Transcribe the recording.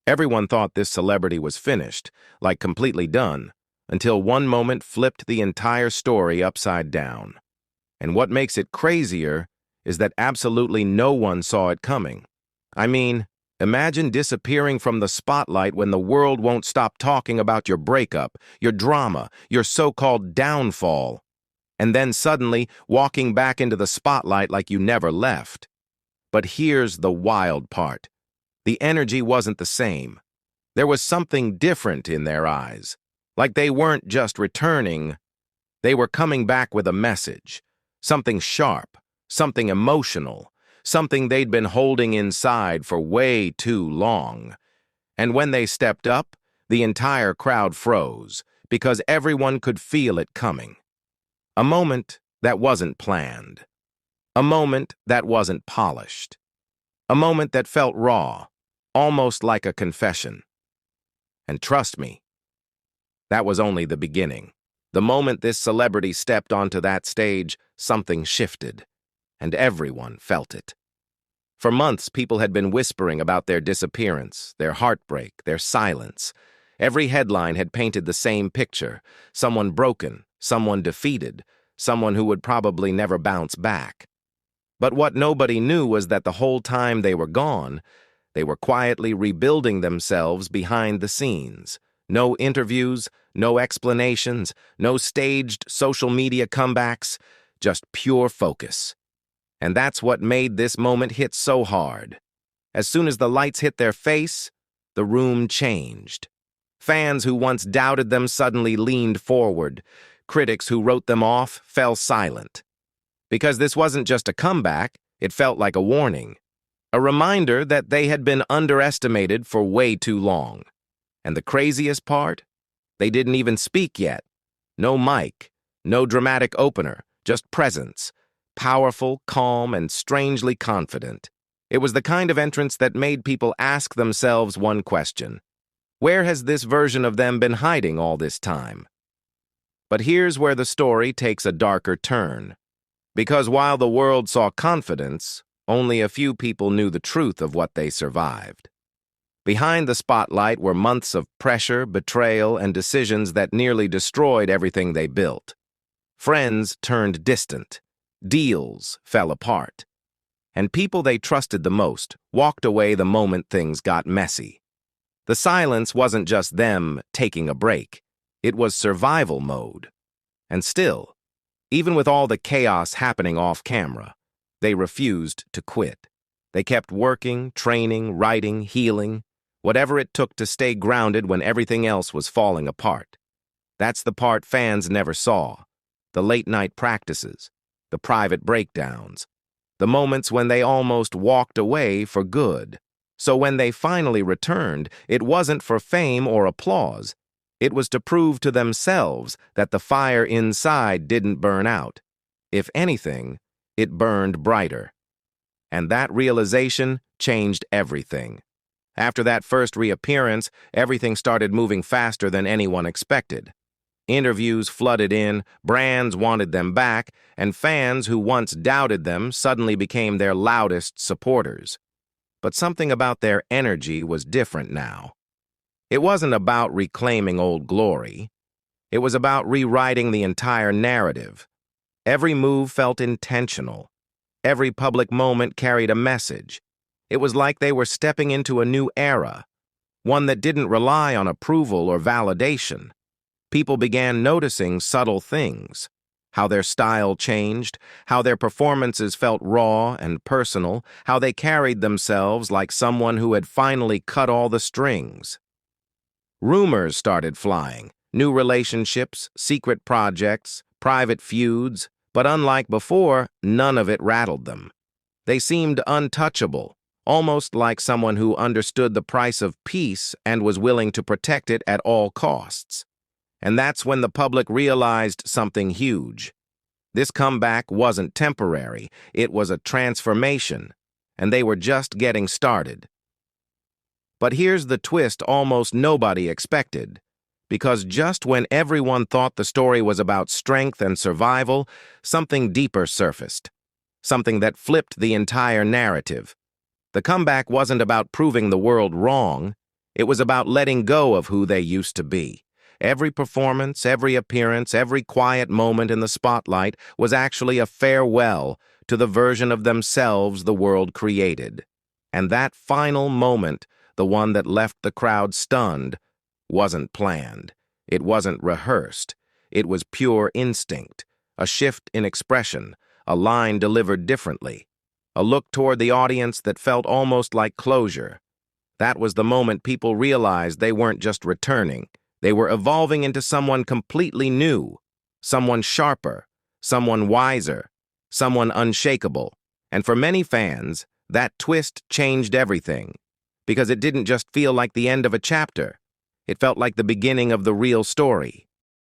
Everyone thought this celebrity was finished, like completely done, until one moment flipped the entire story upside down. And what makes it crazier is that absolutely no one saw it coming. I mean, imagine disappearing from the spotlight when the world won't stop talking about your breakup, your drama, your so-called downfall, and then suddenly walking back into the spotlight like you never left. But here's the wild part. The energy wasn't the same. There was something different in their eyes. Like they weren't just returning, they were coming back with a message. Something sharp, something emotional, something they'd been holding inside for way too long. And when they stepped up, the entire crowd froze, because everyone could feel it coming. A moment that wasn't planned. A moment that wasn't polished. A moment that felt raw, almost like a confession. And trust me, that was only the beginning. The moment this celebrity stepped onto that stage, something shifted, and everyone felt it. For months, people had been whispering about their disappearance, their heartbreak, their silence. Every headline had painted the same picture: someone broken, someone defeated, someone who would probably never bounce back. But what nobody knew was that the whole time they were gone, they were quietly rebuilding themselves behind the scenes. No interviews, no explanations, no staged social media comebacks, just pure focus. And that's what made this moment hit so hard. As soon as the lights hit their face, the room changed. Fans who once doubted them suddenly leaned forward. Critics who wrote them off fell silent. Because this wasn't just a comeback, it felt like a warning. A reminder that they had been underestimated for way too long. And the craziest part? They didn't even speak yet. No mic, no dramatic opener, just presence. Powerful, calm, and strangely confident. It was the kind of entrance that made people ask themselves one question. Where has this version of them been hiding all this time? But here's where the story takes a darker turn. Because while the world saw confidence, only a few people knew the truth of what they survived. Behind the spotlight were months of pressure, betrayal, and decisions that nearly destroyed everything they built. Friends turned distant. Deals fell apart. And people they trusted the most walked away the moment things got messy. The silence wasn't just them taking a break. It was survival mode. And still, even with all the chaos happening off camera, they refused to quit. They kept working, training, writing, healing, whatever it took to stay grounded when everything else was falling apart. That's the part fans never saw. The late-night practices, the private breakdowns, the moments when they almost walked away for good. So when they finally returned, it wasn't for fame or applause. It was to prove to themselves that the fire inside didn't burn out. If anything, it burned brighter. And that realization changed everything. After that first reappearance, everything started moving faster than anyone expected. Interviews flooded in, brands wanted them back, and fans who once doubted them suddenly became their loudest supporters. But something about their energy was different now. It wasn't about reclaiming old glory. It was about rewriting the entire narrative. Every move felt intentional. Every public moment carried a message. It was like they were stepping into a new era, one that didn't rely on approval or validation. People began noticing subtle things, how their style changed, how their performances felt raw and personal, how they carried themselves like someone who had finally cut all the strings. Rumors started flying, new relationships, secret projects, private feuds, but unlike before, none of it rattled them. They seemed untouchable, almost like someone who understood the price of peace and was willing to protect it at all costs. And that's when the public realized something huge. This comeback wasn't temporary, it was a transformation, and they were just getting started. But here's the twist almost nobody expected. Because just when everyone thought the story was about strength and survival, something deeper surfaced. Something that flipped the entire narrative. The comeback wasn't about proving the world wrong. It was about letting go of who they used to be. Every performance, every appearance, every quiet moment in the spotlight was actually a farewell to the version of themselves the world created. And that final moment, the one that left the crowd stunned, wasn't planned. It wasn't rehearsed. It was pure instinct, a shift in expression, a line delivered differently, a look toward the audience that felt almost like closure. That was the moment people realized they weren't just returning. They were evolving into someone completely new, someone sharper, someone wiser, someone unshakable. And for many fans, that twist changed everything, because it didn't just feel like the end of a chapter. It felt like the beginning of the real story.